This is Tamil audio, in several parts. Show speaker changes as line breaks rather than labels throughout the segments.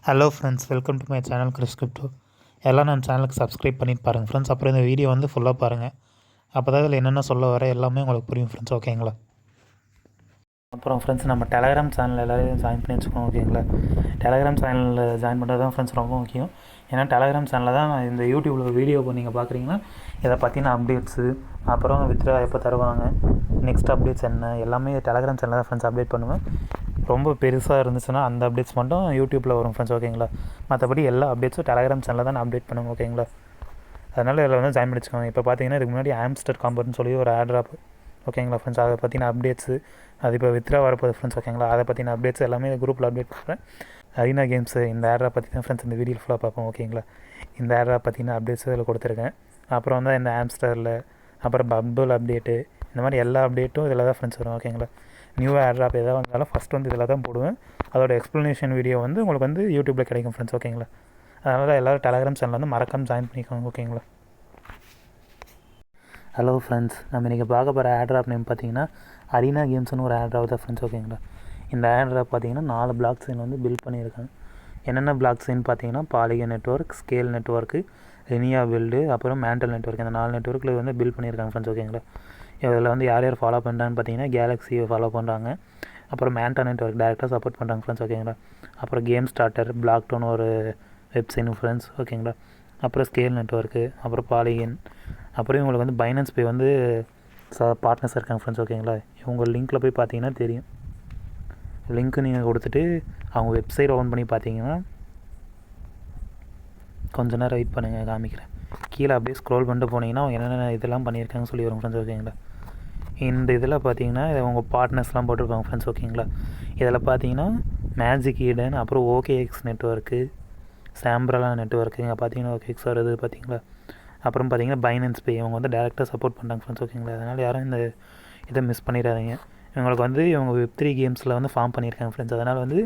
Hello friends, welcome to my channel Chris crypto. எல்லாம் நம்ம சேனலுக்கு சப்ஸ்கிரைப் பண்ணிட்டு பாருங்கள் ஃப்ரெண்ட்ஸ். அப்புறம் இந்த வீடியோ வந்து ஃபுல்லாக பாருங்கள். அப்போ தான் இதில் என்னென்ன சொல்ல வர எல்லாமே உங்களுக்கு புரியும் ஃப்ரெண்ட்ஸ், ஓகேங்களா? அப்புறம் ஃப்ரெண்ட்ஸ், நம்ம டெலகிராம் சேனல் எல்லோரும் ஜாயின் பண்ணி வச்சுக்கோங்க, ஓகேங்களா? டெலகிராம் சேனலில் ஜாயின் பண்ணுறது தான் ஃப்ரெண்ட்ஸ் ரொம்ப முக்கியம். ஏன்னா டெலகிராம் சேனலில் தான் இந்த யூடியூப்பில் வீடியோ நீங்கள் பார்க்குறீங்கன்னா இதை பற்றின அப்டேட்ஸு, அப்புறம் வித்ரா எப்போ தருவாங்க, நெக்ஸ்ட் அப்டேட்ஸ் என்ன, எல்லாமே டெலகிராம் சேனலில் தான் ஃப்ரெண்ட்ஸ் அப்டேட் பண்ணுவேன். ரொம்ப பெருசாக இருந்துச்சுன்னா அந்த அப்டேட்ஸ் மட்டும் யூடியூப்பில் வரும் ஃப்ரெண்ட்ஸ், ஓகேங்களா? மற்றபடி எல்லா அப்டேட்ஸும் டெலகிராம் சேனலில் தான் நான் அப்டேட் பண்ணுவேன், ஓகேங்களா? அதனால் இதில் வந்து ஜாயின் பண்ணிச்சுக்கோங்க. இப்போ பார்த்தீங்கன்னா இதுக்கு முன்னாடி ஆம்ஸ்டர் காம்பர்னு சொல்லி ஒரு ஆட் ட்ராப், ஓகேங்களா ஃப்ரெண்ட்ஸ்? அதை பற்றின அப்டேட்ஸு, அது இப்போ வித்ரா வரப்போகுது ஃப்ரெண்ட்ஸ், ஓகேங்களா? அதை பற்றின அப்டேட்ஸ் எல்லாமே குரூப்பில் அப்டேட் பண்ணுறேன். அரீனா கேம்ஸு இந்த ஆட் ட்ராப் பற்றி தான் ஃப்ரெண்ட்ஸ் இந்த வீடியோ ஃபுல்லாக பார்ப்போம், ஓகேங்களா? இந்த ஆட் ட்ராப் பற்றின அப்டேட்ஸ் இதில் கொடுத்துருக்கேன். அப்புறம் வந்து இந்த ஆம்ஸ்டரில், அப்புறம் பம்பிள் அப்டேட்டு, இந்த மாதிரி எல்லா அப்டேட்டும் இதில் தான் ஃப்ரெண்ட்ஸ் வரும், ஓகேங்களா? நியூ ஆட் ட்ராப் எதாவது வந்தாலும் ஃபஸ்ட் வந்து இதில் தான் போடுவேன். அதோட எக்ஸ்ப்ளனேஷன் வீடியோ வந்து உங்களுக்கு வந்து யூடியூப்பில் கிடைக்கும் ஃப்ரெண்ட்ஸ், ஓகேங்களா? அதனால் எல்லோரும் டெலகிராம் சேனல் வந்து மறக்காமல் ஜாயின் பண்ணிக்கோங்க, ஓகேங்களா? ஹலோ ஃப்ரெண்ட்ஸ், நம்ம இன்றைக்கி பார்க்க போகிற ஆட் ட்ராப் நேம் பார்த்தீங்கன்னா அரீனா கேம்ஸ்னு ஒரு ஆட் ட்ராப் தான் ஃப்ரெண்ட்ஸ், ஓகேங்களா? இந்த ஆட் ட்ராப் பார்த்தீங்கன்னா 4 பிளாக் செயின் வந்து பில்ட் பண்ணியிருக்காங்க. என்னென்ன பிளாக் செயின் பார்த்தீங்கன்னா Polygon network, scale network, Linea build, அப்புறம் மேண்டல் நெட்வொர்க். இந்த 4 நெட்வொர்க்கில் வந்து பில்ட் பண்ணியிருக்காங்க ஃப்ரெண்ட்ஸ், ஓகேங்களா? இதில் வந்து யார் யார் ஃபாலோ பண்ணுறான்னு பார்த்தீங்கன்னா கேலக்ஸியை ஃபாலோ பண்ணுறாங்க, அப்புறம் மேண்டா நெட்வொர்க் டேரெக்டாக சப்போர்ட் பண்ணுறாங்க ஃப்ரெண்ட்ஸ், ஓகேங்களா? அப்புறம் கேம் ஸ்டார்டர், பிளாக் டோன் ஒரு வெப்சைட் ஃப்ரெண்ட்ஸ், ஓகேங்களா? அப்புறம் ஸ்கேல் நெட்வொர்க்கு, அப்புறம் பாலிகன், அப்புறம் இவங்களுக்கு வந்து பைனான்ஸ் பே வந்து பார்ட்னர்ஸ் இருக்காங்க ஃப்ரெண்ட்ஸ், ஓகேங்களா? இவங்க லிங்க்கில் போய் பார்த்தீங்கன்னா தெரியும். லிங்க்கு நீங்கள் கொடுத்துட்டு அவங்க வெப்சைட் ஓப்பன் பண்ணி பார்த்தீங்கன்னா கொஞ்ச நேரம் வெயிட் பண்ணுங்கள், காமிக்கிறேன். கீழே அப்படியே ஸ்க்ரோல் பண்ணிட்டு போனீங்கன்னா அவங்க என்னென்ன இதெல்லாம் பண்ணியிருக்காங்கன்னு சொல்லி வரும் ஃப்ரெண்ட்ஸ், ஓகேங்களா? இந்த இதில் பார்த்தீங்கன்னா உங்கள் பார்ட்னர்ஸ்லாம் போட்டிருப்பாங்க ஃப்ரெண்ட்ஸ், ஓகேங்களா? இதில் பார்த்தீங்கன்னா மேஜிக் ஈடன், அப்புறம் ஓகேஎக்ஸ் நெட்வொர்க்கு, சாம்பிரலா நெட்வொர்க்கு, இங்கே பார்த்தீங்கன்னா ஓகேஎக்ஸ் வருது பார்த்தீங்களா? அப்புறம் பார்த்தீங்கன்னா பைனான்ஸ் பே, இவங்க வந்து டேரெக்டாக சப்போர்ட் பண்ணுறாங்க ஃப்ரெண்ட்ஸ், ஓகேங்களா? அதனால் யாரும் இந்த இதை மிஸ் பண்ணிடாதீங்க. இவங்களுக்கு வந்து இவங்க வெப்3 கேம்ஸில் வந்து ஃபார்ம் பண்ணியிருக்காங்க ஃப்ரெண்ட்ஸ். அதனால் வந்து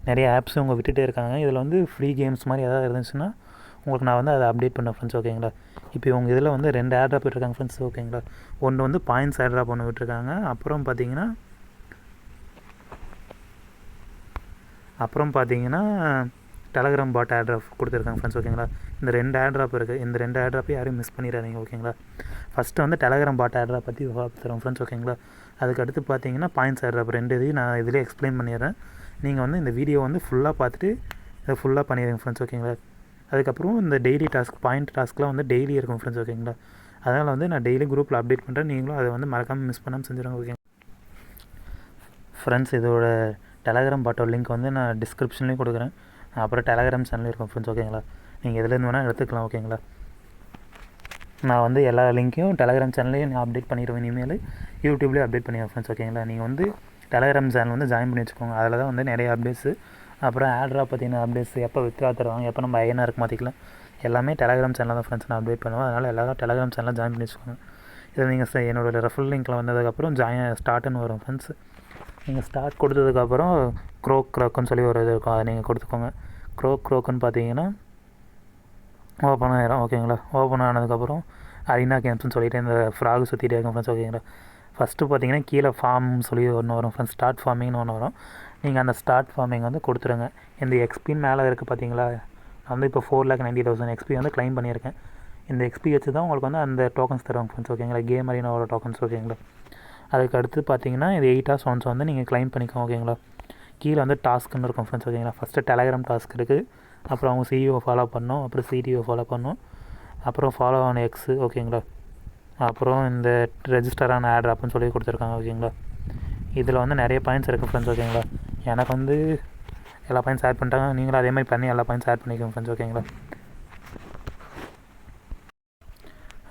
நிறைய ஆப்ஸ் இவங்க விட்டுகிட்டே இருக்காங்க. இதில் வந்து ஃப்ரீ கேம்ஸ் மாதிரி எதாவது இருந்துச்சுன்னா உங்களுக்கு நான் வந்து அதை அப்டேட் பண்ணேன் ஃப்ரெண்ட்ஸ், ஓகேங்களா? இப்போ இவங்க இதில் வந்து 2 ஆட் ட்ராப் விட்டுருக்காங்க ஃப்ரெண்ட்ஸ், ஓகேங்களா? ஒன்று வந்து பாயிண்ட்ஸ் ஆட் ட்ராப் ஒன்று விட்டுருக்காங்க. அப்புறம் பார்த்தீங்கன்னா டெலகிராம் பாட் ஆட் ட்ராப் கொடுத்துருக்காங்க ஃப்ரெண்ட்ஸ், ஓகேங்களா? இந்த 2 ஆட் ட்ராப் இருக்குது. இந்த 2 ஆட் ட்ராப்பையும் யாரும் மிஸ் பண்ணிடாதீங்க, ஓகேங்களா? ஃபஸ்ட்டு வந்து டெலகிராம் பாட் ஆட் ட்ராப் பற்றி பார்த்துறோம் ஃப்ரெண்ட்ஸ், ஓகேங்களா? அதுக்கடுத்து பார்த்தீங்கன்னா பாயிண்ட்ஸ் ஆட் ட்ராப், 2 இதையும் நான் இதிலே எக்ஸ்பிளைன் பண்ணிடுறேன். நீங்கள் வந்து இந்த வீடியோ வந்து ஃபுல்லாக பார்த்துட்டு இதை ஃபுல்லாக பண்ணிடுங்க ஃப்ரெண்ட்ஸ், ஓகேங்களா? அதுக்கப்புறம் இந்த டெய்லி டாஸ்க், பாயிண்ட் டாஸ்க்லாம் வந்து டெய்லி இருக்கும் ஃப்ரெண்ட்ஸ், ஓகேங்களா? அதனால் வந்து நான் டெய்லி குரூப்பில் அப்டேட் பண்ணுறேன். நீங்களும் அதை வந்து மறக்காமல் மிஸ் பண்ணாமல் செஞ்சுருங்க, ஓகே ஃப்ரெண்ட்ஸ்? இதோட டெலகிராம் பாட்டோட லிங்க் வந்து நான் டிஸ்கிரிப்ஷன்லேயும் கொடுக்குறேன். அப்புறம் டெலகிராம் சேனலும் இருக்கும் ஃப்ரெண்ட்ஸ், ஓகேங்களா? நீங்கள் எதுலேருந்து வேணால் எடுத்துக்கலாம், ஓகேங்களா? நான் வந்து எல்லா லிங்க்கையும் டெலகிராம் சேனல்லையும் நான் அப்டேட் பண்ணிடுவேன். இனிமேல் யூடியூப்லேயும் அப்டேட் பண்ணிடுவேன் ஃப்ரெண்ட்ஸ், ஓகேங்களா? நீங்கள் வந்து டெலகிராம் சேனல் வந்து ஜாயின் பண்ணி வச்சுக்கோங்க. அதில் தான் வந்து நிறைய அப்டேட்ஸு, அப்புறம் ஆட் ட்ராப் பற்றின அப்டேட்ஸ், எப்போ வித்ரா தருவாங்க, எப்போ நம்ம ஐஎன்ஆருக்கு மாற்றிக்கலாம், எல்லாமே டெலகிராம் சேனலில் தான் ஃப்ரெண்ட்ஸ் நான் அப்டேட் பண்ணுவேன். அதனால் எல்லோரும் டெலகிராம் சேனலில் ஜாயின் பண்ணி வச்சுக்கோங்க. இதில் நீங்கள் என்னோடய ரெஃபரல் லிங்க்கில் வந்ததுக்கப்புறம் ஸ்டார்ட்னு வரும் ஃப்ரெண்ட்ஸ். நீங்கள் ஸ்டார்ட் கொடுத்ததுக்கப்புறம் க்ரோக்குன்னு சொல்லி ஒரு இது இருக்கும், அதை நீங்கள் கொடுத்துக்கோங்க. க்ரோக்குன்னு பார்த்தீங்கன்னா ஓப்பன் ஆகிடும், ஓகேங்களா? ஓப்பன் ஆனதுக்கப்புறம் அரீனா கேம்ஸ்னு சொல்லிவிட்டு இந்த ஃப்ராக் சுற்றிட்டே இருக்கும் ஃப்ரெண்ட்ஸ், ஓகேங்களா? ஃபஸ்ட்டு பார்த்தீங்கன்னா கீழே ஃபார்ம்னு சொல்லி ஒன்று வரும் ஃப்ரெண்ட்ஸ், ஸ்டார்ட் ஃபார்மிங்னு ஒன்று வரும். நீங்கள் அந்த ஸ்டார்ட் ஃபார்மிங் வந்து கொடுத்துருங்க. இந்த எக்ஸ்பின்னு மேலே இருக்குது பார்த்தீங்களா? நான் வந்து இப்போ 4,90,000 எக்ஸ்பி வந்து க்ளைம் பண்ணியிருக்கேன். இந்த எக்ஸ்பி வச்சு தான் உங்களுக்கு வந்து அந்த டோக்கன்ஸ் தருவாங்க ஃப்ரெண்ட்ஸ், ஓகேங்களா? கேம் அரீனாவோட டோக்கன்ஸ், ஓகேங்களா? அதுக்கு அடுத்து பார்த்தீங்கன்னா இது 8 ஹார்ஸ் ஒன்ஸ் வந்து நீங்கள் க்ளைம் பண்ணிக்கோங்க, ஓகேங்களா? கீழே வந்து டாஸ்க்குன்னு இருக்கும் ஃப்ரெண்ட்ஸ், ஓகேங்களா? ஃபஸ்ட்டு டெலகிராம் டாஸ்க் இருக்குது, அப்புறம் அவங்க சிஇஓ ஃபாலோ பண்ணணும், அப்புறம் சிடிஓ ஃபாலோ பண்ணணும், அப்புறம் ஃபாலோ ஆன் எக்ஸு, ஓகேங்களா? அப்புறம் இந்த ரெஜிஸ்டரான ஆட் ட்ராப்னு சொல்லி கொடுத்துருக்காங்க, ஓகேங்களா? இதில் வந்து நிறைய பாயிண்ட்ஸ் இருக்குது ஃப்ரெண்ட்ஸ், ஓகேங்களா? எனக்கு வந்து எல்லா பாயிண்ட்ஸ் ஆட் பண்ணிட்டாங்க. நீங்களும் அதே மாதிரி பண்ணி எல்லா பாயிண்ட்ஸ் ஆட் பண்ணிக்கோங்க ஃப்ரெண்ட்ஸ், ஓகேங்களா?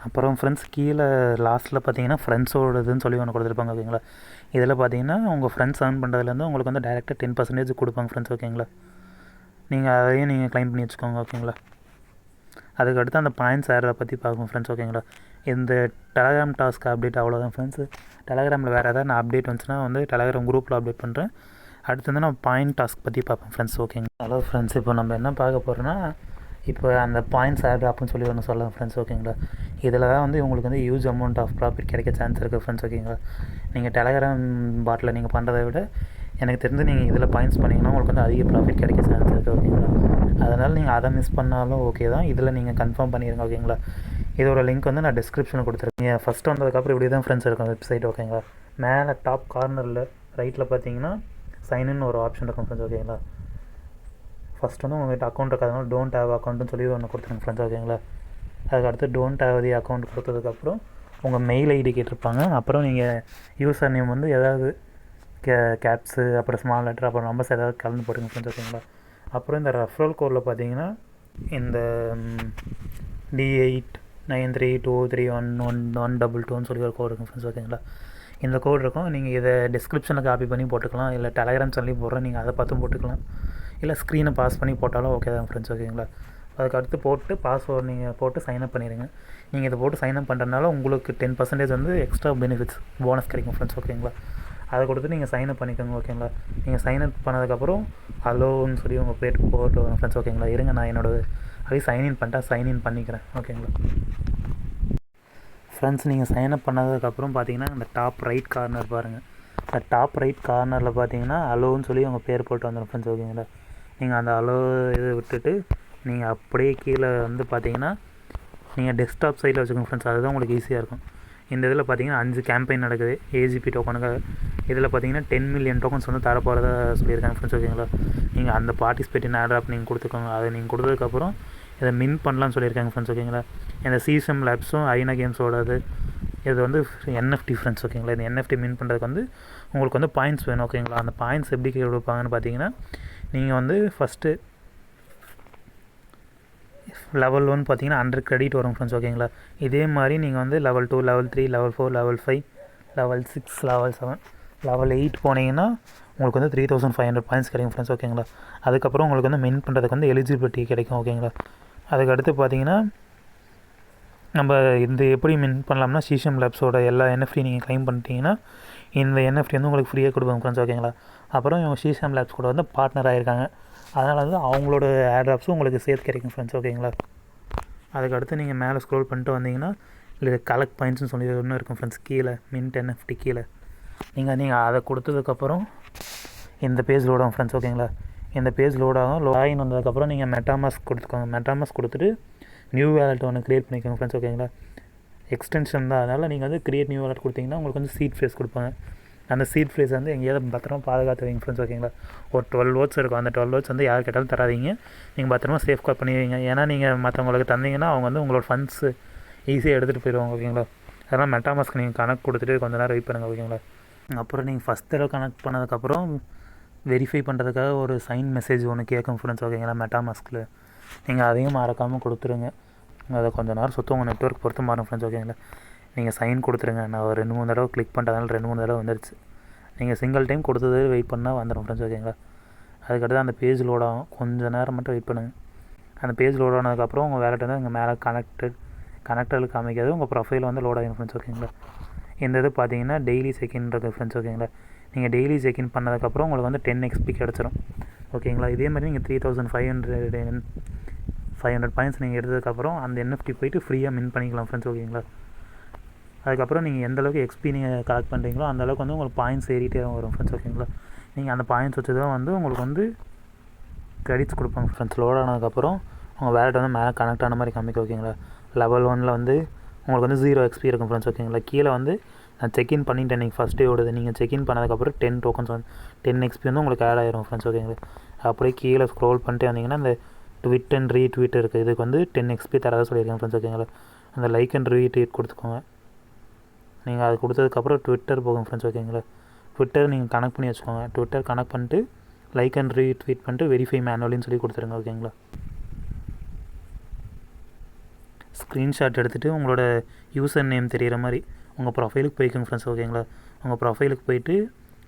அப்புறம் ஃப்ரெண்ட்ஸ் கீழே லாஸ்ட்டில் பார்த்தீங்கன்னா ஃப்ரெண்ட்ஸோடதுன்னு சொல்லி ஒன்று கொடுத்துருப்பாங்க, ஓகேங்களா? இதில் பார்த்தீங்கன்னா உங்கள் ஃப்ரெண்ட்ஸ் ஏர்ன் பண்ணுறதுலேருந்து உங்களுக்கு வந்து டேரெக்டாக 10% கொடுப்பாங்க ஃப்ரெண்ட்ஸ், ஓகேங்களா? நீங்கள் அதையும் நீங்கள் க்ளைம் பண்ணி வச்சுக்கோங்க, ஓகேங்களா? அதுக்கடுத்து அந்த பாயிண்ட்ஸ் ஆடுறத பற்றி பார்க்கணும் ஃப்ரெண்ட்ஸ், ஓகேங்களா? இந்த டெலகிராம் டாஸ்க் அப்டேட் அவ்வளோதான் ஃப்ரெண்ட்ஸு. டெலகிராமில் வேறு ஏதாவது நான் அப்டேட் வந்துச்சுன்னா வந்து டெலகிராம் குரூப்பில் அப்டேட் பண்ணுறேன். அடுத்து வந்து நான் பாயிண்ட் டாஸ்க் பற்றி பார்ப்பேன் ஃப்ரெண்ட்ஸ், ஓகேங்க? ஹலோ ஃப்ரெண்ட்ஸ், இப்போ நம்ம என்ன பார்க்க போகிறோன்னா இப்போ அந்த பாயிண்ட்ஸ் ஆட் அப்படின்னு சொல்லி ஒன்று சொல்லலாம் ஃப்ரெண்ட்ஸ், ஓகேங்களா? இதில் தான் வந்து உங்களுக்கு வந்து ஹியூஜ் அமௌண்ட் ஆஃப் ப்ராஃபிட் கிடைக்க சான்ஸ் இருக்குது ஃப்ரெண்ட்ஸ், ஓகேங்களா? நீங்கள் டெலகிராம் பாட்டில் நீங்கள் பண்ணுறதை விட எனக்கு தெரிஞ்சு நீங்கள் இதில் பாயிண்ட்ஸ் பண்ணிங்கன்னா உங்களுக்கு வந்து அதிக ப்ராஃபிட் கிடைக்க சான்ஸ் இருக்குது ஓகேங்களா. அதனால் நீங்கள் அதை மிஸ் பண்ணாலும் ஓகே தான், இதில் நீங்கள் கன்ஃபார்ம் பண்ணிடுங்க ஓகேங்களா. இதோட லிங்க் வந்து நான் டிஸ்கிரிப்ஷனில் கொடுத்துருக்கேன். ஃபஸ்ட்டு வந்ததுக்கப்புறம் இப்படி தான் ஃப்ரெண்ட்ஸ் இருக்கும் வெப்சைட் ஓகேங்களா. மேலே டாப் கார்னரில் ரைட்டில் பார்த்தீங்கன்னா சைன்இன் ஒரு ஆப்ஷன் இருக்கும் ஃப்ரெண்ட்ஸ் ஓகேங்களா. ஃபஸ்ட் வந்து உங்கள்கிட்ட அக்கௌண்ட் இருக்காதனால டோன்ட் ஹேவ் அக்கௌண்ட்டுன்னு சொல்லி ஒன்று கொடுத்துருங்க ஃப்ரெண்ட்ஸ் ஓகேங்களா. அதுக்கடுத்து டோன்ட் ஹேவ் தி அக்கௌண்ட் கொடுத்ததுக்கப்புறம் உங்கள் மெயில் ஐடி கேட்டிருப்பாங்க. அப்புறம் நீங்கள் யூசர் நேம் வந்து ஏதாவது கேப்ஸு அப்புறம் ஸ்மால் லெட்டர் அப்புறம் நம்பர்ஸ் ஏதாவது கலந்து போட்டுங்க ஃப்ரெண்ட்ஸ் ஓகேங்களா. அப்புறம் இந்த ரெஃபரல் கோடில் பார்த்தீங்கன்னா இந்த D8932311122ன்னு சொல்லி ஒரு கோடு இருக்கும் ஃப்ரெண்ட்ஸ் ஓகேங்களா. இந்த கோடு இருக்கும், நீங்கள் இதை டிஸ்கிரிப்ஷனில் காப்பி பண்ணி போட்டுக்கலாம், இல்லை டெலகிராம் சேனலையும் போடுறேன், நீங்கள் அதை பார்த்தும் போட்டுக்கலாம், இல்லை ஸ்க்ரீனை பாஸ் பண்ணி போட்டாலும் ஓகே தான் ஃப்ரெண்ட்ஸ் ஓகேங்களா. அதுக்கு அடுத்து போட்டு பாஸ்வேர்டு நீங்கள் போட்டு சைன்அப் பண்ணிடுங்க. நீங்கள் இதை போட்டு சைன்அப் பண்ணுறதுனால உங்களுக்கு 10% வந்து எக்ஸ்ட்ரா பெனிஃபிட்ஸ் போனஸ் கிடைக்கும் ஃப்ரெண்ட்ஸ் ஓகேங்களா. அதை கொடுத்து நீங்கள் சைன்அப் பண்ணிக்கோங்க ஓகேங்களா. நீங்கள் சைன்அப் பண்ணதுக்கப்புறம் ஹலோன்னு சொல்லி உங்கள் பேர் போட்டு வரும் ஃப்ரெண்ட்ஸ் ஓகேங்களா. இருங்க நான் என்னோடய அப்படியே சைன்இன் பண்ணிட்டேன், சைன்இன் பண்ணிக்கிறேன் ஓகேங்களா. ஃப்ரெண்ட்ஸ் நீங்கள் சைன்அப் பண்ணதுக்கப்புறம் பார்த்தீங்கன்னா இந்த டாப் ரைட் கார்னர் பாருங்கள். அந்த டாப் ரைட் கார்னரில் பார்த்தீங்கன்னா அலோன்னு சொல்லி உங்கள் பேர் போட்டு வந்துடும் ஃப்ரெண்ட்ஸ் ஓகேங்களா. நீங்கள் அந்த அலோ இது விட்டுட்டு நீங்கள் அப்படியே கீழே வந்து பார்த்தீங்கன்னா நீங்கள் டெஸ்க்டாப் சைடில் வச்சுக்கோங்க ஃப்ரெண்ட்ஸ், அதுதான் உங்களுக்கு ஈஸியாக இருக்கும். இந்த இதில் பார்த்தீங்கன்னா 5 கேம்பெயின் நடக்குது ஏஜிபி டோக்கனுக்காக. இதில் பார்த்தீங்கன்னா 10 மில்லியன் டோக்கன்ஸ் வந்து தரப்போகிறதா சொல்லியிருக்காங்க ஃப்ரெண்ட்ஸ் ஓகேங்களா. நீங்கள் அந்த பார்ட்டிசிபேட்டின் ஆட்ராப் நீங்கள் கொடுத்துக்கோங்க. அதை நீங்கள் கொடுத்ததுக்கப்புறம் இதை மின் பண்ணலான்னு சொல்லியிருக்காங்க ஃப்ரெண்ட்ஸ் ஓகேங்களா. இந்த சிஎஸ்எம் லேப்ஸும் ஐனா கேம்ஸோடது இது வந்து NFT ஃப்ரெண்ட்ஸ் ஓகேங்களா. இந்த NFT மின் பண்ணுறதுக்கு வந்து உங்களுக்கு வந்து பாயிண்ட்ஸ் வேணும் ஓகேங்களா. அந்த பாயிண்ட்ஸ் எப்படி கொடுப்பாங்கன்னு பார்த்தீங்கன்னா நீங்கள் வந்து ஃபஸ்ட்டு லெவல் 1 பார்த்தீங்கன்னா 100 கிரெடிட் வரும் ஃப்ரெண்ட்ஸ் ஓகேங்களா. இதே மாதிரி நீங்கள் வந்து level 2 level 3 level 4 level 5 level 6 level 7 level 8 போனீங்கன்னா உங்களுக்கு வந்து 3500 பாயிண்ட்ஸ் கிடைக்கும் ஃப்ரெண்ட்ஸ் ஓகேங்களா. அதுக்கப்புறம் உங்களுக்கு வந்து மின் பண்ணுறதுக்கு வந்து எலிஜிபிலிட்டி கிடைக்கும் ஓகேங்களா. அதுக்கடுத்து பார்த்தீங்கன்னா நம்ம இந்த எப்படி மின் பண்ணலாம்னா சிஎஸ்எம் லேப்ஸோட எல்லா NFT நீங்கள் க்ளைம் பண்ணிட்டீங்கன்னா இந்த NFT வந்து உங்களுக்கு ஃப்ரீயாக கொடுப்பாங்க ஃப்ரெண்ட்ஸ் ஓகேங்களா. அப்புறம் இவங்க சிஎஸ்எம் லேப்ஸ் கூட வந்து பார்ட்னர் ஆகிருக்காங்க, அதனால் வந்து அவங்களோட ஏர்ட்ராப்ஸும் உங்களுக்கு சேர்த்து கிடைக்கும் ஃப்ரெண்ட்ஸ் ஓகேங்களா. அதுக்கடுத்து நீங்கள் மேலே ஸ்க்ரோல் பண்ணிட்டு வந்தீங்கன்னா இல்லை கலெக்ட் பாயிண்ட்ஸ்னு சொல்லி ஒன்று இருக்கும் ஃப்ரெண்ட்ஸ் கீழே மின்ட் NFT கீழே. நீங்கள் அதை கொடுத்ததுக்கப்புறம் இந்த பேஜ் லோட் ஆகும் ஃப்ரெண்ட்ஸ் ஓகேங்களா. இந்த பேஜ் லோட் ஆகும். லாகின் வந்ததுக்கப்புறம் நீங்கள் மெட்டாமாஸ்க் கொடுத்துக்கோங்க. மெட்டாமாஸ்க் கொடுத்துட்டு நியூ வேலெட் ஒன்று க்ரியேட் பண்ணிக்கோங்க ஃப்ரெண்ட்ஸ் ஓகேங்களா. எக்ஸ்டென்ஷன் தான், அதனால் நீங்கள் வந்து க்ரியேட் நியூ வேலெட் கொடுத்தீங்கன்னா உங்களுக்கு வந்து சீட் ஃப்ரேஸ் கொடுப்பாங்க. அந்த சீட் ஃப்ரேஸ் வந்து எங்கேயாவது பத்திரமா பாதுகாத்து வைங்க ஃப்ரெண்ட்ஸ் ஓகேங்களா. ஒரு 12 வேர்ட்ஸ் இருக்கும், அந்த 12 வேர்ட்ஸ் வந்து யார் கேட்டாலும் தராதீங்க, நீங்கள் பத்திரமா சேஃப் கார்ட் பண்ணி வைங்க. ஏன்னா நீங்கள் மற்றவங்களுக்கு தந்தீங்கன்னா அவங்க வந்து உங்களோட ஃபண்ட்ஸு ஈஸியாக எடுத்துகிட்டு போயிடுவாங்க ஓகேங்களா. அதனால் மெட்டாமாஸ்க் நீங்கள் கனெக்ட் கொடுத்துட்டு கொஞ்சம் நேரம் வெயிட் பண்ணுங்கள் ஓகேங்களா. அப்புறம் நீங்கள் ஃபஸ்ட் தடவை கனெக்ட் பண்ணதுக்கப்புறம் வெரிஃபை பண்ணுறதுக்காக ஒரு சைன் மெசேஜ் ஒன்று கேட்கும் ஃப்ரெண்ட்ஸ் ஓகேங்களா மெட்டாமாஸ்கில். நீங்கள் அதையும் மறக்காமல் கொடுத்துருங்க. அதை கொஞ்சம் நேரம் சுற்று உங்கள் நெட்ஒர்க் பொறுத்து மாறும் ஃப்ரெண்ட்ஸ் ஓகேங்களா. நீங்கள் சைன் கொடுத்துருங்க. நான் ஒரு 2-3 தடவை கிளிக் பண்ணுறதுனால 2-3 தடவை வந்துடுச்சு. நீங்கள் சிங்கிள் டைம் கொடுத்தது வெயிட் பண்ணால் வந்துடும் ஃப்ரெண்ட்ஸ் ஓகேங்களா. அதுக்கடுத்து அந்த பேஜ் லோட் ஆகும், கொஞ்சம் நேரம் மட்டும் வெயிட் பண்ணுங்கள். அந்த பேஜ் லோட் ஆனதுக்கப்புறம் உங்கள் வேலெட் வந்து இங்கே மேலே கனெக்டட் காமிக்காது, உங்கள் ப்ரொஃபைல் வந்து லோட் ஆகிடும் ஃப்ரெண்ட்ஸ் ஓகேங்களா. இந்த இது பார்த்தீங்கன்னா டெய்லி செக்இன் இருக்குது ஃப்ரெண்ட்ஸ் ஓகேங்களா. நீங்கள் டெய்லி செக்இன் பண்ணதுக்கப்புறம் உங்களுக்கு வந்து 10 XP கிடச்சிரும் ஓகேங்களா. இதே மாதிரி நீங்கள் 3500 பாயிண்ட்ஸ் நீங்கள் எடுத்ததுக்கப்புறம் அந்த NFT போய்ட்டு ஃப்ரீயாக மின் பண்ணிக்கலாம் ஃப்ரெண்ட்ஸ் ஓகேங்களா. அதுக்கப்புறம் நீங்கள் எந்தளவுக்கு எக்ஸ்பி நீங்கள் கலெக்ட் பண்ணுறீங்களோ அந்தளவுக்கு வந்து உங்களுக்கு பாயிண்ட்ஸ் ஏறிட்டே வரும் ஃப்ரெண்ட்ஸ் ஓகேங்களா. நீங்கள் அந்த பாயிண்ட்ஸ் வச்சு தான் வந்து உங்களுக்கு வந்து கிரெடிட்ஸ் கொடுப்பாங்க ஃப்ரெண்ட்ஸ். லோட் ஆனதுக்கப்புறம் உங்கள் வேலெட் வந்து மேலே கனெக்ட் ஆன மாதிரி காமிக்கும் ஓகேங்களா. லெவல் 1 வந்து உங்களுக்கு வந்து 0 XP இருக்கும் ஃப்ரெண்ட்ஸ் ஓகேங்களா. கீழே வந்து நான் செக்இன் பண்ணிட்டேன், நீங்கள் ஃபஸ்ட் டே ஓடுது, நீங்கள் செக்இன் பண்ணதுக்கப்புறம் 10 டோக்கன்ஸ் வந்து 10 XP வந்து உங்களுக்கு ஆட் ஆயிரும் ஃப்ரெண்ட்ஸ் ஓகேங்களா. அப்படியே கீழே ஸ்க்ரோல் பண்ணிட்டு வந்தீங்கன்னா இந்த ட்விட் அண்ட் ரீட்வீட் இருக்குது, இதுக்கு வந்து 10 XP தரதாக சொல்லியிருக்கேன் ஃப்ரெண்ட்ஸ் ஓகேங்களா. அந்த லைக் அண்ட் ரீட்வீட் கொடுத்துக்கோங்க. நீங்கள் அது கொடுத்ததுக்கப்புறம் ட்விட்டர் போகும் ஃப்ரெண்ட்ஸ் ஓகேங்களா. ட்விட்டர் நீங்கள் கனெக்ட் பண்ணி வச்சுக்கோங்க. ட்விட்டர் கனெக்ட் பண்ணிட்டு லைக் அண்ட் ரீட்வீட் பண்ணிட்டு வெரிஃபை மேனுவலின்னு சொல்லி கொடுத்துருங்க ஓகேங்களா. ஸ்க்ரீன்ஷாட் எடுத்துகிட்டு உங்களோட யூசர் நேம் தெரிகிற மாதிரி உங்கள் ப்ரொஃபைலுக்கு போய்க்கோங்க ஃப்ரெண்ட்ஸ் ஓகேங்களா. உங்கள் ப்ரொஃபைலுக்கு போய்ட்டு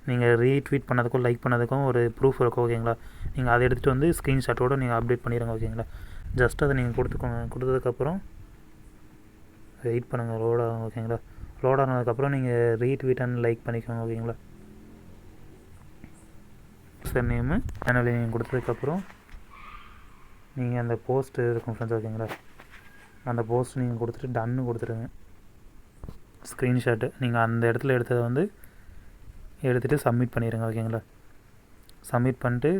நீங்கள் ரீட்வீட் பண்ணதுக்கும் லைக் பண்ணதுக்கும் ஒரு ப்ரூஃப் இருக்கும் ஓகேங்களா. நீங்கள் அதை எடுத்துகிட்டு வந்து ஸ்க்ரீன்ஷாட்டோடு நீங்கள் அப்டேட் பண்ணிடுங்க ஓகேங்களா. ஜஸ்ட் அதை நீங்கள் கொடுத்துக்கோங்க. கொடுத்ததுக்கப்புறம் வெயிட் பண்ணுங்கள், லோட் ஆகும் ஓகேங்களா. லோட் ஆனதுக்கப்புறம் நீங்கள் ரீட்வீட் அண்ட் லைக் பண்ணிக்கோங்க ஓகேங்களா. யூசர் நேமு சேனல் நீங்கள் கொடுத்ததுக்கப்புறம் நீங்கள் அந்த போஸ்ட்டு இருக்கும் ஃப்ரெண்ட்ஸ் ஓகேங்களா. அந்த போஸ்ட் நீங்கள் கொடுத்துட்டு டன்னு கொடுத்துருங்க. ஸ்க்ரீன்ஷாட்டு நீங்கள் அந்த இடத்துல எடுத்ததை வந்து எடுத்துகிட்டு சப்மிட் பண்ணிடுங்க ஓகேங்களா. சப்மிட் பண்ணிட்டு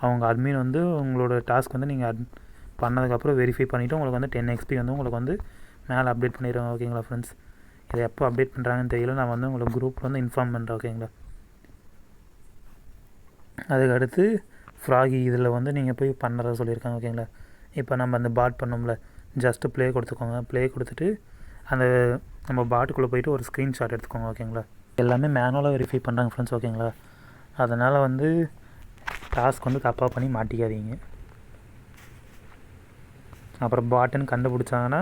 அவங்க அட்மின் வந்து உங்களோட டாஸ்க் வந்து நீங்கள் பண்ணதுக்கப்புறம் வெரிஃபை பண்ணிவிட்டு உங்களுக்கு வந்து 10 XP வந்து உங்களுக்கு வந்து மேலே அப்டேட் பண்ணிடுவாங்க. ஓகேங்களா ஃப்ரெண்ட்ஸ், இதை எப்போ அப்டேட் பண்ணுறாங்கன்னு தெரியல. நான் வந்து உங்களுக்கு குரூப்பில் வந்து இன்ஃபார்ம் பண்ணுறேன். ஓகேங்களா. அதுக்கடுத்து ஃப்ராகி இதில் வந்து நீங்கள் போய் பண்ணுறத சொல்லியிருக்காங்க. ஓகேங்களா. இப்போ நம்ம அந்த பாட் பண்ணோம்ல, ஜஸ்ட்டு ப்ளே கொடுத்துக்கோங்க. ப்ளே கொடுத்துட்டு அந்த நம்ம பாட்டுக்குள்ளே போய்ட்டு ஒரு ஸ்க்ரீன்ஷாட் எடுத்துக்கோங்க. ஓகேங்களா. எல்லாமே மேனுவலாக வெரிஃபை பண்ணுறாங்க ஃப்ரெண்ட்ஸ். ஓகேங்களா. அதனால் வந்து டாஸ்க் வந்து தப்பாக பண்ணி மாட்டிக்காதீங்க. அப்புறம் பாட்டுன்னு கண்டுபிடிச்சாங்கன்னா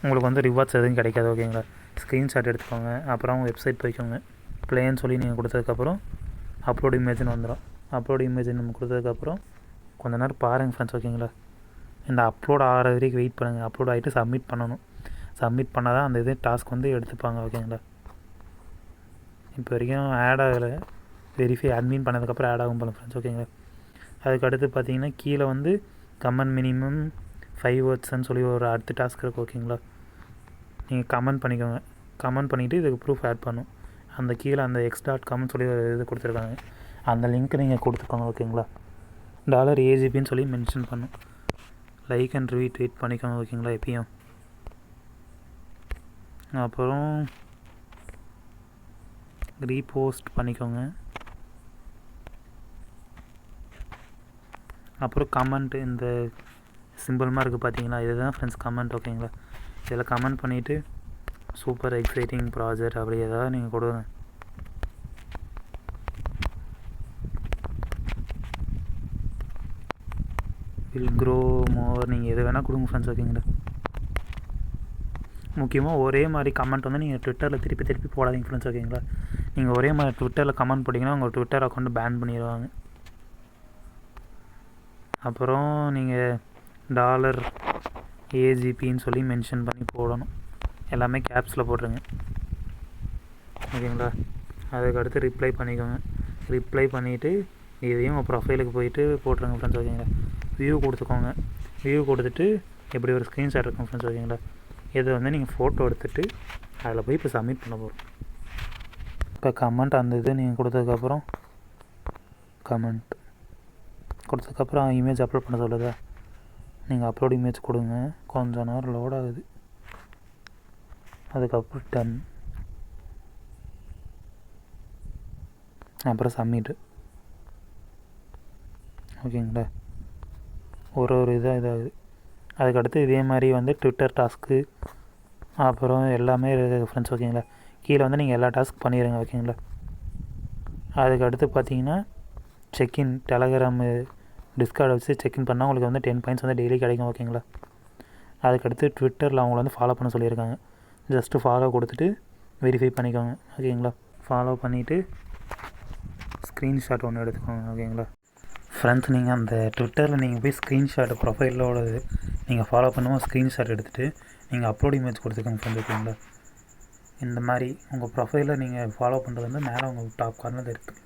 உங்களுக்கு வந்து ரிவார்ட்ஸ் எதுவும் கிடைக்காது. ஓகேங்களா. ஸ்க்ரீன்ஷாட் எடுத்துக்கோங்க. அப்புறம் அவங்க வெப்சைட் போய்க்கோங்க. ப்ளேன்னு சொல்லி நீங்கள் கொடுத்ததுக்கப்புறம் அப்லோட் இமேஜ்னு வந்துடும். அப்லோட் இமேஜ் நம்ம கொடுத்ததுக்கப்புறம் கொஞ்ச நேரம் பாருங்கள் ஃப்ரெண்ட்ஸ். ஓகேங்களா. இந்த அப்லோட் ஆகிற வரைக்கும் வெயிட் பண்ணுங்கள். அப்லோட் ஆகிட்டு சப்மிட் பண்ணணும். சப்மிட் பண்ணால் தான் அந்த இது டாஸ்க் வந்து எடுத்துப்பாங்க. ஓகேங்களா. இப்போ வரைக்கும் ஆட் ஆகலை. வெரிஃபை அட்மின் பண்ணதுக்கப்புறம் ஆட் ஆகும் போல ஃப்ரெண்ட்ஸ். ஓகேங்களா. அதுக்கடுத்து பார்த்தீங்கன்னா கீழே வந்து கமெண்ட் மினிமம் 5 wordsன்னு சொல்லி ஒரு அடுத்த டாஸ்க் இருக்குது. ஓகேங்களா. நீங்கள் கமெண்ட் பண்ணிக்கோங்க. கமெண்ட் பண்ணிவிட்டு இதுக்கு ப்ரூஃப் ஆட் பண்ணும். அந்த கீழே அந்த x.comன்னு சொல்லி ஒரு இது கொடுத்துருக்காங்க. அந்த லிங்க் நீங்கள் கொடுத்துக்கோங்க. ஓகேங்களா. $AGPன்னு சொல்லி மென்ஷன் பண்ணும். லைக் அண்ட் ரீட்வீட் பண்ணிக்கோங்க. ஓகேங்களா. எப்பயும் அப்புறம் ரீபோஸ்ட் பண்ணிக்கோங்க. அப்புறம் கமெண்ட் இந்த சிம்பிள்மாக இருக்குது பார்த்தீங்களா, இதுதான் ஃப்ரெண்ட்ஸ் கமெண்ட். ஓகேங்களா. இதில் கமெண்ட் பண்ணிவிட்டு சூப்பர் எக்ஸைட்டிங் ப்ராஜெக்ட் அப்படி ஏதாவது நீங்கள் கொடுங்க. வில் க்ரோ மோர் நீங்கள் எது வேணால் கொடுங்க ஃப்ரெண்ட்ஸ். ஓகேங்களா. முக்கியமாக ஒரே மாதிரி கமெண்ட் வந்து நீங்கள் ட்விட்டரில் திருப்பி போடாதீங்க ஃப்ரெண்ட்ஸ். ஓகேங்களா. நீங்கள் ஒரே மாதிரி ட்விட்டரில் கமெண்ட் போட்டிங்கன்னா உங்கள் ட்விட்டர் அக்கௌண்ட் பேன் பண்ணிடுவாங்க. அப்புறம் நீங்கள் $AGPன்னு சொல்லி மென்ஷன் பண்ணி போடணும். எல்லாமே கேப்ஸில் போட்டுருங்க. ஓகேங்களா. அதுக்கடுத்து ரிப்ளை பண்ணிக்கோங்க. ரிப்ளை பண்ணிவிட்டு இதையும் உங்கள் ப்ரொஃபைலுக்கு போயிட்டு போட்டுருங்க ஃப்ரெண்ட்ஸ். ஓகேங்களா. வியூ கொடுத்துக்கோங்க. வியூ கொடுத்துட்டு எப்படி ஒரு ஸ்க்ரீன்ஷாட் இருக்கும் ஃப்ரெண்ட்ஸ். ஓகேங்களா. இதை வந்து நீங்கள் ஃபோட்டோ எடுத்துகிட்டு அதில் போய் இப்போ சப்மிட் பண்ண போகிறோம். இப்போ கமெண்ட் அந்த இது நீங்கள் கொடுத்ததுக்கப்புறம் கமெண்ட் கொடுத்ததுக்கப்புறம் இமேஜ் அப்லோட் பண்ண சொல்லுதா, நீங்கள் அப்லோட் இமேஜ் கொடுங்க. கொஞ்சம் நேரம் லோட் ஆகுது. அதுக்கப்புறம் டன், அப்புறம் சப்மிட்டு. ஓகேங்களா. ஒரு இதாகுது. அதுக்கடுத்து இதே மாதிரி வந்து ட்விட்டர் டாஸ்க்கு அப்புறம் எல்லாமே இருக்குது ஃப்ரெண்ட்ஸ். ஓகேங்களா. கீழே வந்து நீங்கள் எல்லா டாஸ்க் பண்ணிடுங்க. ஓகேங்களா. அதுக்கடுத்து பார்த்தீங்கன்னா செக்இன் டெலகிராமு டிஸ்கார்ட் வச்சு செக்இன் பண்ணால் உங்களுக்கு வந்து 10 பாயிண்ட்ஸ் வந்து டெய்லி கிடைக்கும். ஓகேங்களா. அதுக்கடுத்து ட்விட்டரில் அவங்கள வந்து ஃபாலோ பண்ண சொல்லியிருக்காங்க. ஜஸ்ட்டு ஃபாலோ கொடுத்துட்டு வெரிஃபை பண்ணிக்கோங்க. ஓகேங்களா. ஃபாலோ பண்ணிவிட்டு ஸ்க்ரீன்ஷாட் ஒன்று எடுத்துக்கோங்க. ஓகேங்களா. ஃப்ரெண்ட்ஸ், நீங்கள் அந்த ட்விட்டரில் நீங்கள் போய் ஸ்க்ரீன்ஷாட் ப்ரொஃபைலோட நீங்கள் ஃபாலோ பண்ணுவோம் ஸ்க்ரீன்ஷாட் எடுத்துகிட்டு நீங்கள் அப்லோட் இமேஜ் கொடுத்துக்கோங்க ஃப்ரெண்ட்ஸ். ஓகேங்களா. இந்த மாதிரி உங்கள் ப்ரொஃபைலில் நீங்கள் ஃபாலோ பண்ணுறது வந்து மேலே உங்கள் டாப் கார்னரில் இருக்குது.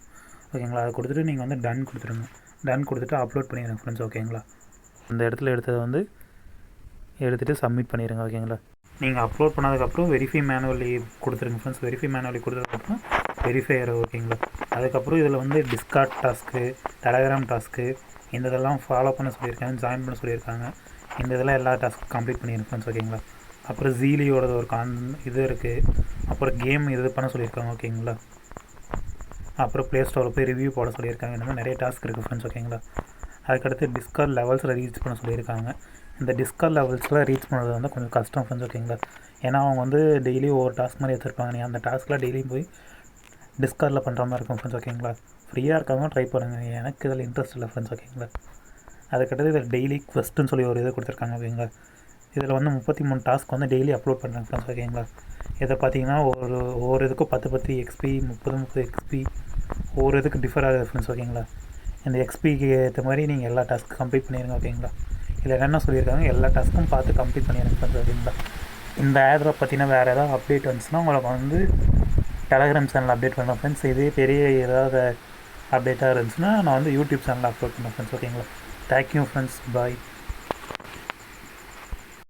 ஓகேங்களா. அதை கொடுத்துட்டு நீங்கள் வந்து டன் கொடுத்துருங்க. டன் கொடுத்துட்டு அப்லோட் பண்ணிடுங்க ஃப்ரெண்ட்ஸ். ஓகேங்களா. அந்த இடத்துல எடுத்ததை வந்து எடுத்துகிட்டு சப்மிட் பண்ணிடுங்க. ஓகேங்களா. நீங்கள் அப்லோட் பண்ணதுக்கப்புறம் வெரிஃபை மேனுவலி கொடுத்துருங்க ஃப்ரெண்ட்ஸ். வெரிஃபை மேனுவலி கொடுத்ததுக்கப்புறம் வெரிஃபை ஆகிடும். ஓகேங்களா. அதுக்கப்புறம் இதில் வந்து டிஸ்கார்ட் டாஸ்க்கு, டெலகிராம் டாஸ்க்கு இந்த இதெல்லாம் ஃபாலோ பண்ண சொல்லியிருக்காங்க, ஜாயின் பண்ண சொல்லியிருக்காங்க. இந்த இதெல்லாம் எல்லா டாஸ்க்கும் கம்ப்ளீட் பண்ணிடுங்க ஃப்ரெண்ட்ஸ். ஓகேங்களா. அப்புறம் ஜீலியோடது ஒரு இது இருக்குது. அப்புறம் கேம் இது பண்ண சொல்லியிருக்காங்க. ஓகேங்களா. அப்புறம் ப்ளே ஸ்டோரில் போய் ரிவ்யூ போட சொல்லியிருக்காங்க. இந்த மாதிரி நிறைய டாஸ்க் இருக்குது ஃப்ரெண்ட்ஸ். ஓகேங்களா. அதுக்கடுத்து டிஸ்கார்ட் லெவல்ஸில் ரீச் பண்ண சொல்லியிருக்காங்க. இந்த டிஸ்கார்ட் லெவல்ஸில் ரீச் பண்ணுறது வந்து கொஞ்சம் கஷ்டம் ஃப்ரெண்ட்ஸ். ஓகேங்களா. ஏன்னா அவங்க வந்து டெய்லி ஒவ்வொரு டாஸ்க் மாதிரி எடுத்துருப்பாங்க. நீங்கள் அந்த டாஸ்க்கில் டெய்லியும் போய் டிஸ்கார்டில் பண்ணுற மாதிரி இருக்கும் ஃப்ரெண்ட்ஸ். ஓகேங்களா. ஃப்ரீயாக இருக்காங்க, ட்ரை பண்ணுங்கள். எனக்கு இதில் இன்ட்ரெஸ்ட் இல்லை ஃப்ரெண்ட்ஸ். ஓகேங்களா. அதுக்கடுத்து இதில் டெய்லி குவெஸ்ட்டுன்னு சொல்லி ஒரு இது கொடுத்துருக்காங்க. ஓகேங்களா. இதில் வந்து 33 டாஸ்க் வந்து டெய்லி அப்லோட் பண்ணுறாங்க ஃப்ரெண்ட்ஸ். ஓகேங்களா. இதை பார்த்தீங்கன்னா ஒவ்வொரு இதுக்கும் 10 XP 30 XP ஒவ்வொரு இதுக்கு டிஃபர் ஆகுது ஃப்ரெண்ட்ஸ். ஓகேங்களா. இந்த XPக்கு ஏற்ற மாதிரி நீங்கள் எல்லா டாஸ்க்கும் கம்ப்ளீட் பண்ணிடுங்க. ஓகேங்களா. இதில் என்னென்ன சொல்லியிருக்காங்க எல்லா டாஸ்க்கும் பார்த்து கம்ப்ளீட் பண்ணிடுங்க ஃப்ரெண்ட்ஸ். ஓகேங்களா. இந்த ஆட்ரை பற்றின வேறு ஏதாவது அப்டேட் வந்துச்சுன்னா உங்களுக்கு வந்து டெலகிராம் சேனல் அப்டேட் பண்ணுறேன் ஃப்ரெண்ட்ஸ். இதே பெரிய ஏதாவது அப்டேட்டாக இருந்துச்சுன்னா நான் வந்து யூடியூப் சேனலில் அப்லோட் பண்ணுறேன் ஃப்ரெண்ட்ஸ். ஓகேங்களா. Thank you friends. பாய்.